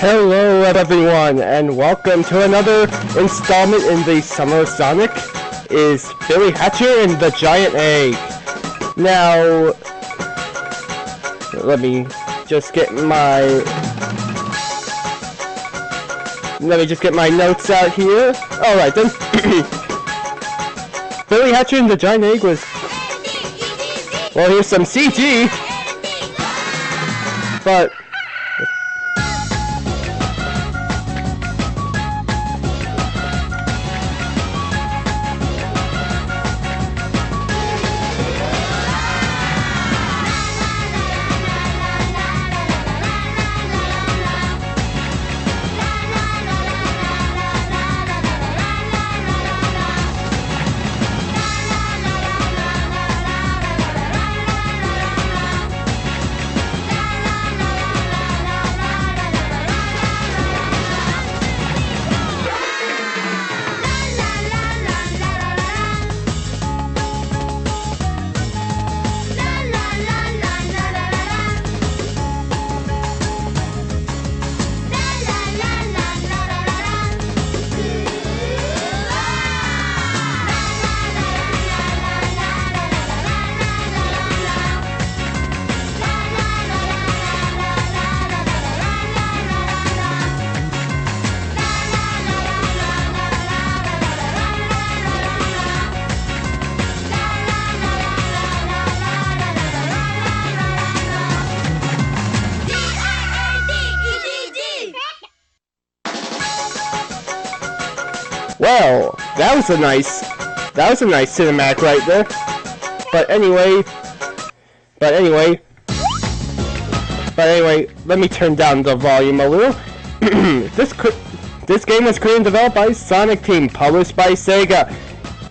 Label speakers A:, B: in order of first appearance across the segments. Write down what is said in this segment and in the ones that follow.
A: Hello everyone, and welcome to another installment in the Summer of Sonic. Is Billy Hatcher and the Giant Egg. Now, let me just get my notes out here. Alright then. Billy Hatcher and the Giant Egg was... Well, here's some CG. But... Well, that was a nice cinematic right there. But anyway, let me turn down the volume a little. This game was created and developed by Sonic Team, published by Sega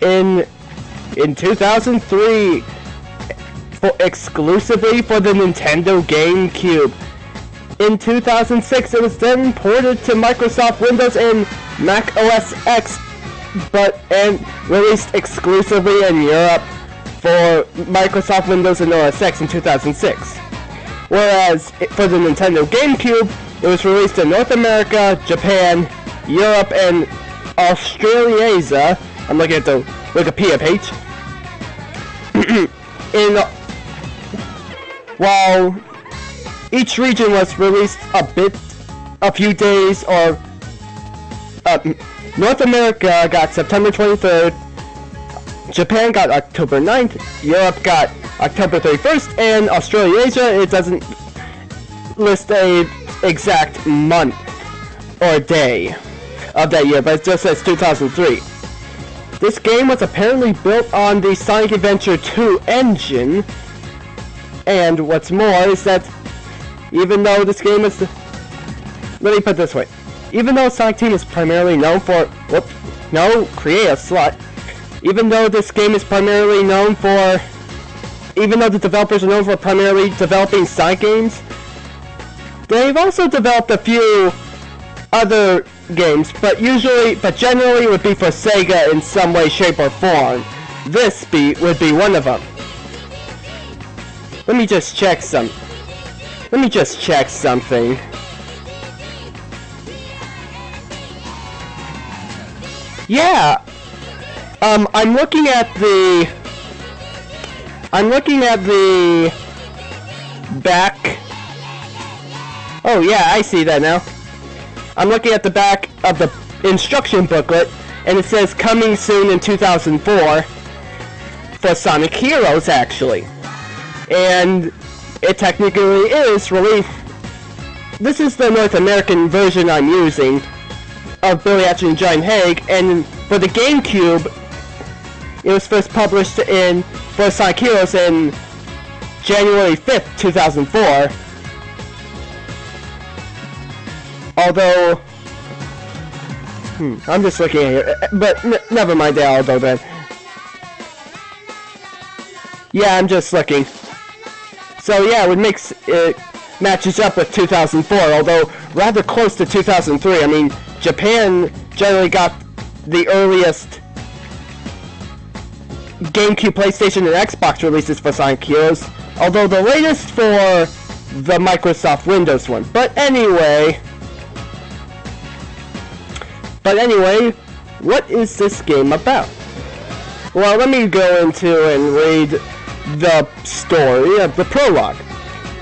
A: in 2003, exclusively for the Nintendo GameCube. In 2006, it was then ported to Microsoft Windows and Mac OS X, and released exclusively in Europe for Microsoft Windows and OS X in 2006. Whereas for the Nintendo GameCube, it was released in North America, Japan, Europe, and Australasia. I'm looking at the Wikipedia page. While each region was released a few days, or North America got September 23rd, Japan got October 9th, Europe got October 31st, and Australasia, it doesn't list a exact month or day of that year, but it just says 2003. This game was apparently built on the Sonic Adventure 2 engine, and what's more is that even though this game is... Let me put it this way. Even though Sonic Team is primarily known for... create a slot. Even though this game is primarily known for... Even though the developers are known for primarily developing Sonic games, they've also developed a few other games, but generally would be for Sega in some way, shape, or form. This would be one of them. Let me just check something. Yeah. I'm looking at the back. Oh yeah, I see that now. I'm looking at the back of the instruction booklet, and it says coming soon in 2004 for Sonic Heroes, actually. And it technically is released. This is the North American version I'm using of Billy Hatcher and Giant Egg, and for the GameCube, it was first published for Sonic Heroes in January 5th, 2004. Although, I'm just looking at here, but never mind that, although then. Yeah, I'm just looking. So yeah, it matches up with 2004, although rather close to 2003. I mean, Japan generally got the earliest GameCube, PlayStation, and Xbox releases for Sonic Heroes, although the latest for the Microsoft Windows one. But anyway, But anyway, what is this game about? Well, let me go into and read the story of the prologue.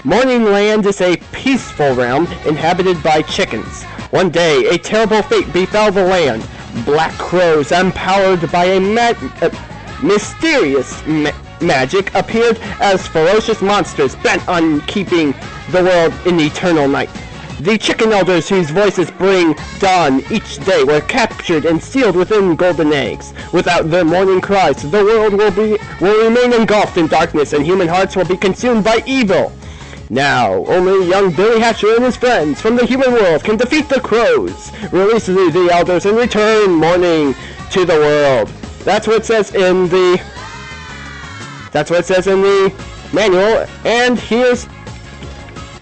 A: Morningland is a peaceful realm inhabited by chickens. One day, a terrible fate befell the land. Black crows, empowered by a mysterious magic, appeared as ferocious monsters bent on keeping the world in eternal night. The chicken elders, whose voices bring dawn each day, were captured and sealed within golden eggs. Without their morning cries, the world will remain engulfed in darkness, and human hearts will be consumed by evil. Now, only young Billy Hatcher and his friends from the human world can defeat the crows, release the elders, and return morning to the world. That's what it says in the manual, and here's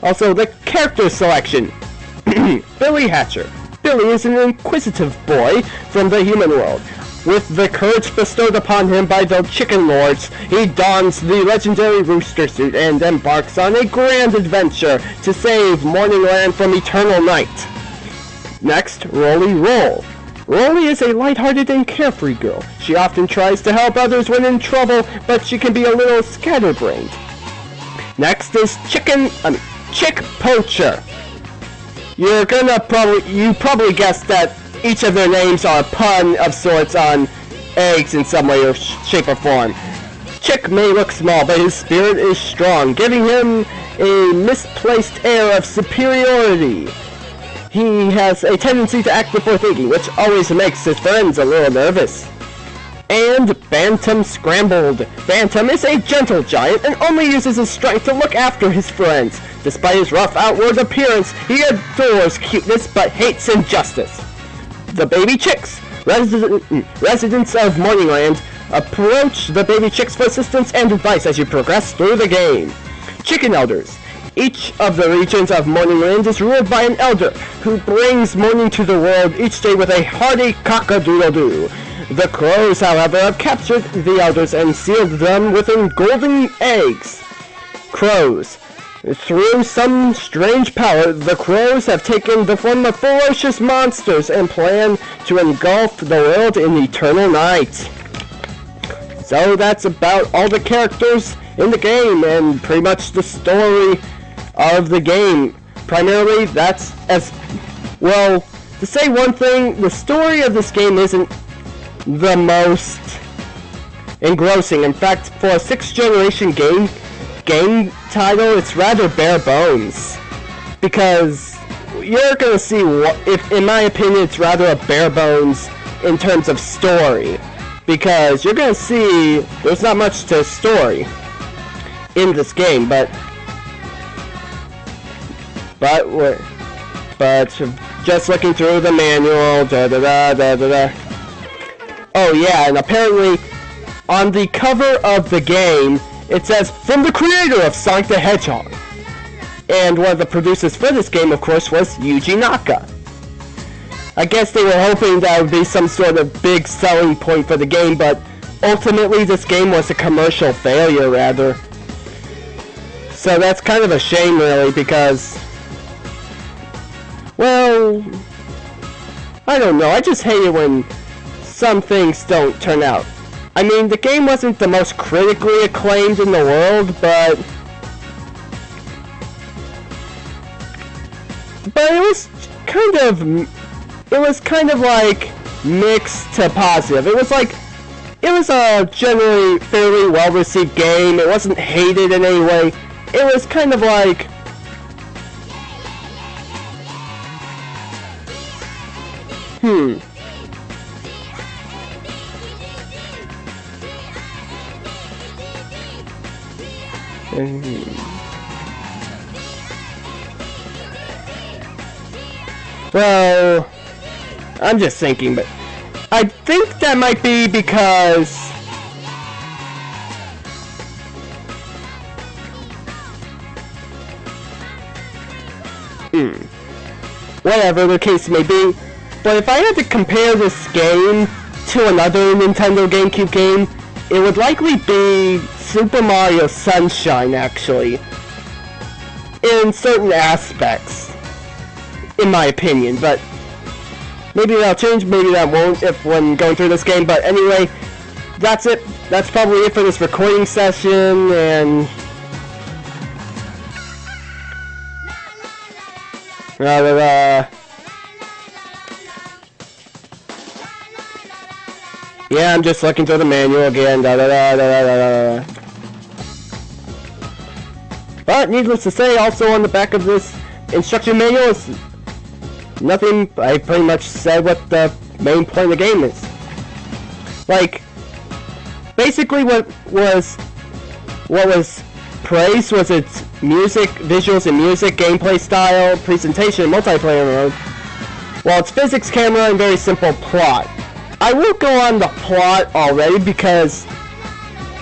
A: also the character selection. Billy Hatcher. Billy is an inquisitive boy from the human world. With the courage bestowed upon him by the chicken lords, he dons the legendary rooster suit and embarks on a grand adventure to save Morningland from eternal night. Next, Rolly Roll. Rolly is a lighthearted and carefree girl. She often tries to help others when in trouble, but she can be a little scatterbrained. Next is Chick Poacher. You probably guessed that each of their names are a pun of sorts on eggs in some way or shape or form. Chick may look small, but his spirit is strong, giving him a misplaced air of superiority. He has a tendency to act before thinking, which always makes his friends a little nervous. And Bantam Scrambled. Bantam is a gentle giant and only uses his strength to look after his friends. Despite his rough outward appearance, he adores cuteness but hates injustice. The baby chicks. Residents of Morningland approach the baby chicks for assistance and advice as you progress through the game. Chicken elders. Each of the regions of Morningland is ruled by an elder who brings morning to the world each day with a hearty cock-a-doodle-doo. The crows, however, have captured the elders and sealed them within golden eggs. Crows. Through some strange power, the crows have taken the form of ferocious monsters and plan to engulf the world in eternal night. So that's about all the characters in the game and pretty much the story of the game. Primarily, that's as well. To say one thing, the story of this game isn't the most engrossing. In fact, for a 6th generation game title, it's rather bare bones, because you're gonna see if in my opinion it's rather a bare bones in terms of story, because you're gonna see there's not much to story in this game, but just looking through the manual, oh yeah, and apparently on the cover of the game it says, from the creator of Sonic the Hedgehog. And one of the producers for this game, of course, was Yuji Naka. I guess they were hoping that would be some sort of big selling point for the game, but ultimately this game was a commercial failure, rather. So that's kind of a shame, really, because, well, I don't know, I just hate it when some things don't turn out. I mean, the game wasn't the most critically acclaimed in the world, but it was kind of like mixed to positive. It was a generally fairly well-received game. It wasn't hated in any way. It was kind of like, well, I'm just thinking, but I think that might be because whatever the case may be, but if I had to compare this game to another Nintendo GameCube game, it would likely be Super Mario Sunshine, actually, in certain aspects, in my opinion. But Maybe that'll change, maybe that won't if when going through this game, but anyway, that's it. That's probably it for this recording session, and yeah, I'm just looking through the manual again. But needless to say, also on the back of this instruction manual is nothing. I pretty much said what the main point of the game is. Like, basically what was praised was its music, visuals and music, gameplay style, presentation, multiplayer mode, while its physics, camera, and very simple plot. I won't go on the plot already because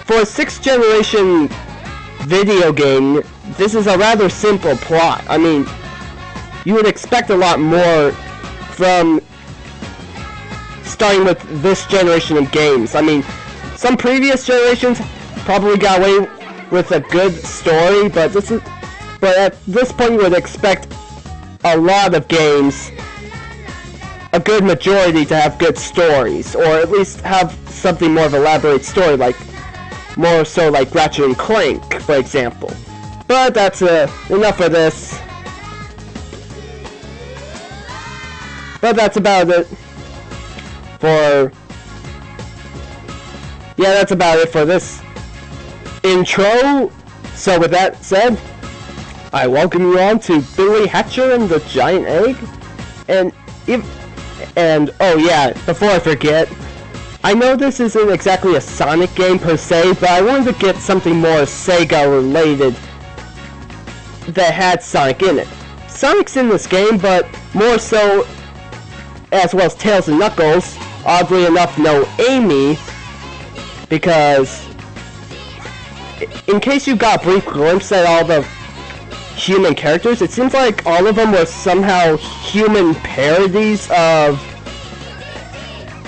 A: for a 6th generation video game, this is a rather simple plot. I mean, you would expect a lot more from starting with this generation of games. I mean, some previous generations probably got away with a good story, but at this point you would expect a lot of games, a good majority, to have good stories, or at least have something more of an elaborate story, like more so like Ratchet and Clank, for example. But that's enough of this. But that's about it for... yeah, that's about it for this intro. So with that said, I welcome you on to Billy Hatcher and the Giant Egg. And oh yeah, before I forget, I know this isn't exactly a Sonic game per se, but I wanted to get something more Sega related that had Sonic in it. Sonic's in this game, but more so, as well as Tails and Knuckles. Oddly enough, no Amy, because in case you got a brief glimpse at all the human characters, it seems like all of them were somehow human parodies of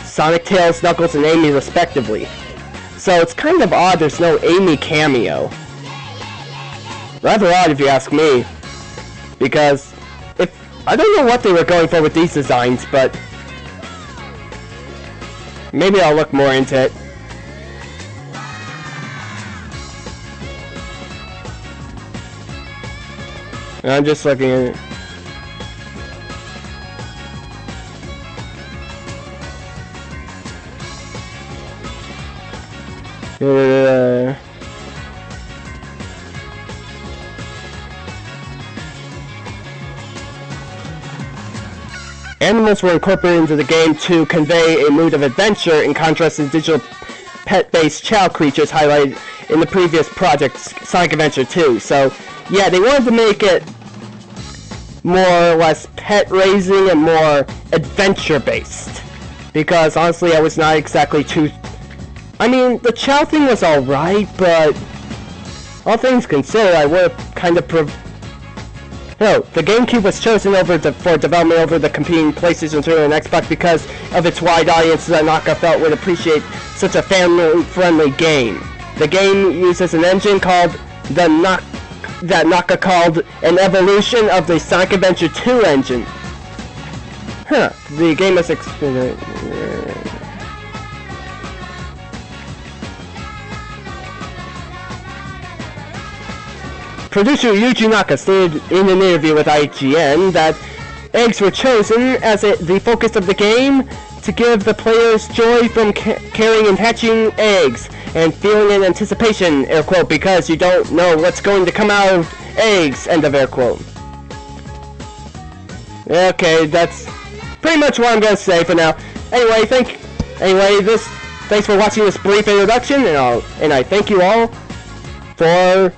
A: Sonic, Tails, Knuckles, and Amy respectively. So it's kind of odd there's no Amy cameo. Rather odd if you ask me, because I don't know what they were going for with these designs, but maybe I'll look more into it. I'm just looking at it. Animals were incorporated into the game to convey a mood of adventure, in contrast to digital pet-based child creatures highlighted in the previous project, Sonic Adventure 2. So, yeah, they wanted to make it more or less pet-raising and more adventure-based. Because, honestly, I was not exactly too... I mean, the child thing was alright, but all things considered, I would have kind of No, the GameCube was chosen for development over the competing PlayStation 3 and Xbox because of its wide audience that Naka felt would appreciate such a family-friendly game. The game uses an engine called that Naka called an evolution of the Sonic Adventure 2 engine. The game is Producer Yuji Naka stated in an interview with IGN that eggs were chosen as the focus of the game to give the players joy from carrying and hatching eggs and feeling an anticipation, air quote, because you don't know what's going to come out of eggs, end of air quote. Okay, that's pretty much what I'm gonna say for now. Anyway, thanks for watching this brief introduction, and I thank you all for.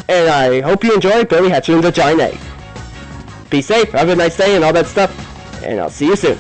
A: And I hope you enjoy Billy Hatcher and the Giant Egg. Be safe, have a nice day, and all that stuff. And I'll see you soon.